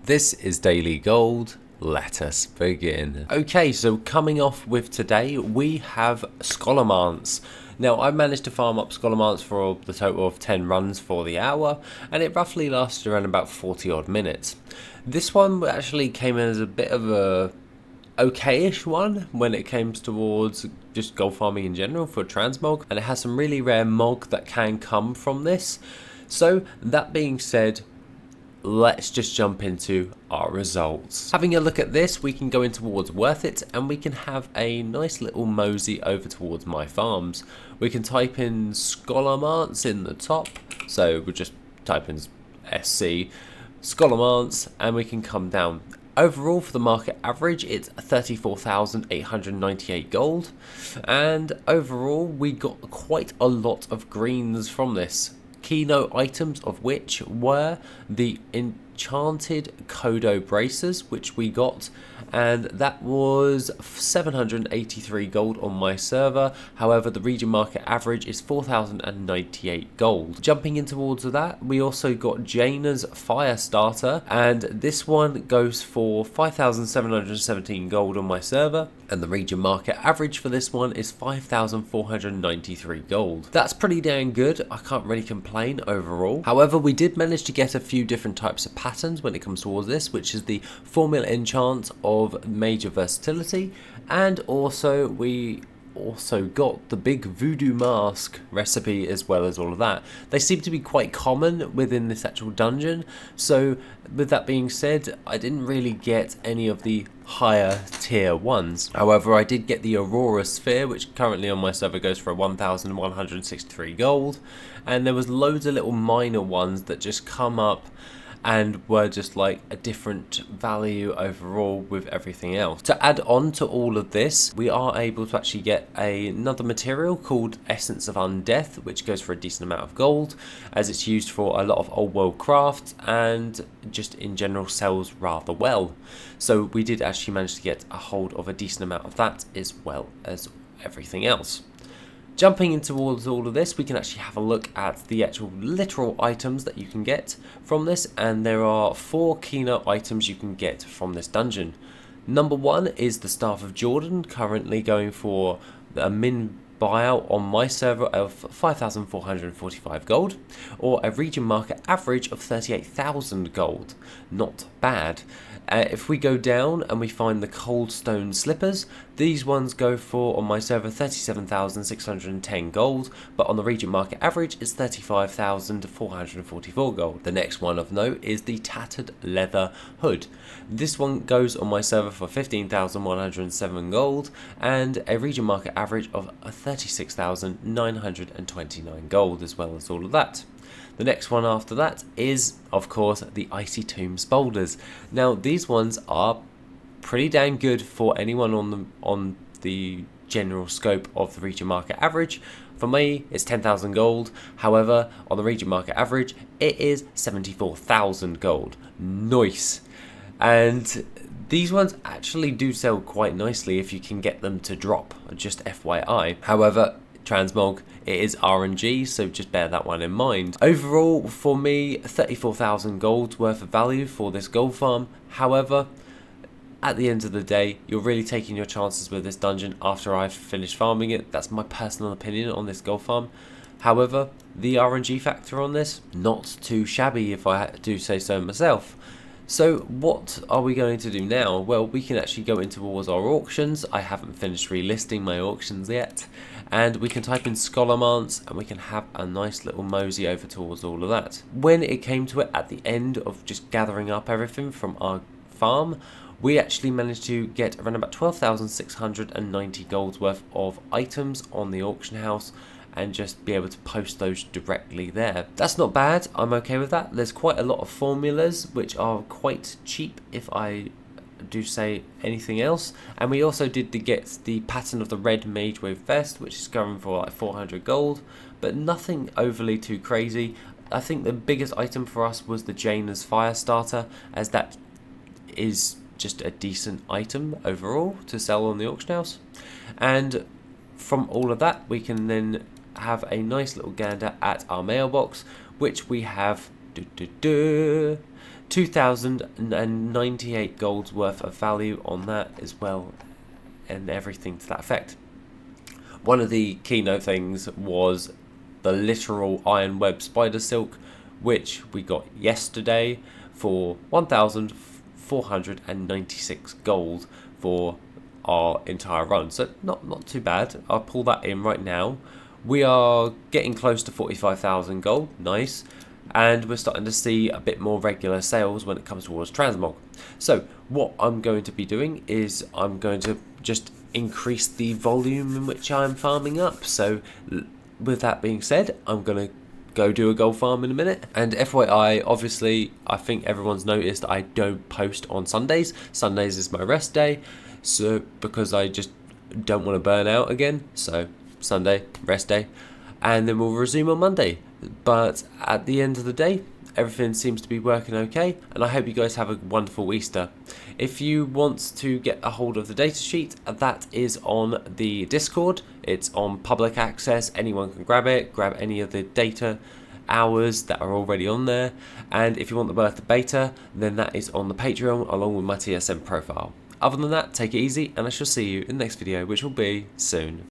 This is Daily Gold. Let us begin. Okay, so coming off with today, we have 𝐆𝐀𝐌𝐄. Now, I managed to farm up 𝐆𝐀𝐌𝐄 for the total of 10 runs for the hour, and it roughly lasted around about 40 odd minutes. This one actually came in as a bit of a okay-ish one when it came towards just gold farming in general for transmog, and it has some really rare mog that can come from this. So, that being said, let's just jump into our results. Having a look at this, we can go in towards worth it, and we can have a nice little mosey over towards my farms. We can type in 𝐆𝐀𝐌𝐄 in the top, so we'll just type in SC 𝐆𝐀𝐌𝐄, and we can come down. Overall, for the market average, it's 34,898 gold, and overall we got quite a lot of greens from this. Keynote items of which were the enchanted Kodo braces, which we got, and that was 783 gold on my server. However, the region market average is 4,098 gold. Jumping in towards that, we also got Jaina's fire starter, and this one goes for 5,717 gold on my server, and the region market average for this one is 5,493 gold. That's pretty dang good. I can't really complain overall. However, we did manage to get a few different types of patterns when it comes towards this, which is the formula enchant of major versatility, and also we got the big voodoo mask recipe as well as all of that. They seem to be quite common within this actual dungeon, so with that being said, I didn't really get any of the higher tier ones. However, I did get the Aurora Sphere, which currently on my server goes for 1,163 gold, and there was loads of little minor ones that just come up and were just like a different value overall with everything else. To add on to all of this, we are able to actually get another material called Essence of Undeath, which goes for a decent amount of gold, as it's used for a lot of old world crafts and just in general sells rather well. So we did actually manage to get a hold of a decent amount of that as well as everything else. Jumping in towards all of this, we can actually have a look at the actual literal items that you can get from this, and there are 4 keynote items you can get from this dungeon. Number 1 is the Staff of Jordan, currently going for a min buyout on my server of 5,445 gold, or a region market average of 38,000 gold. Not bad. If we go down and we find the Coldstone Slippers, these ones go for, on my server, 37,610 gold, but on the region market average is 35,444 gold. The next one of note is the Tattered Leather Hood. This one goes on my server for 15,107 gold, and a region market average of 36,929 gold, as well as all of that. The next one after that is, of course, the Icy Tomb Spolders. Now, these ones are pretty damn good for anyone on the general scope of the region market average. For me, it's 10,000 gold. However, on the region market average, it is 74,000 gold. Nice. And these ones actually do sell quite nicely if you can get them to drop, just FYI. However, transmog, it is RNG, so just bear that one in mind. Overall, for me, 34,000 gold worth of value for this gold farm. However, at the end of the day, you're really taking your chances with this dungeon after I've finished farming it. That's my personal opinion on this gold farm. However, the RNG factor on this, not too shabby if I do say so myself. So what are we going to do now? Well, we can actually go in towards our auctions. I haven't finished relisting my auctions yet. And we can type in 𝐆𝐀𝐌𝐄 and we can have a nice little mosey over towards all of that. When it came to it at the end of just gathering up everything from our farm, we actually managed to get around about 12,690 gold worth of items on the auction house, and just be able to post those directly there. That's not bad, I'm okay with that. There's quite a lot of formulas which are quite cheap if I do say anything else, and we also did get the pattern of the red Mage-Wave vest, which is going for like 400 gold, but nothing overly too crazy. I think the biggest item for us was the Jaina's fire starter, as that is just a decent item overall to sell on the auction house. And from all of that, we can then have a nice little gander at our mailbox, which we have 2,098 gold's worth of value on that as well, and everything to that effect. One of the keynote things was the literal iron web spider silk, which we got yesterday for 1,496 gold for our entire run. So not too bad. I'll pull that in right now. We are getting close to 45,000 gold, nice. And we're starting to see a bit more regular sales when it comes towards transmog. So what I'm going to be doing is I'm going to just increase the volume in which I'm farming up. So with that being said, I'm going to go do a gold farm in a minute. And FYI, obviously, I think everyone's noticed I don't post on Sundays. Sundays is my rest day, so because I just don't want to burn out again. So Sunday, rest day, and then we'll resume on Monday. But at the end of the day, everything seems to be working okay, and I hope you guys have a wonderful Easter. If you want to get a hold of the datasheet, that is on the Discord. It's on public access, anyone can grab it, grab any of the data hours that are already on there. And if you want the birth of beta, then that is on the Patreon along with my TSM profile. Other than that, take it easy, and I shall see you in the next video, which will be soon.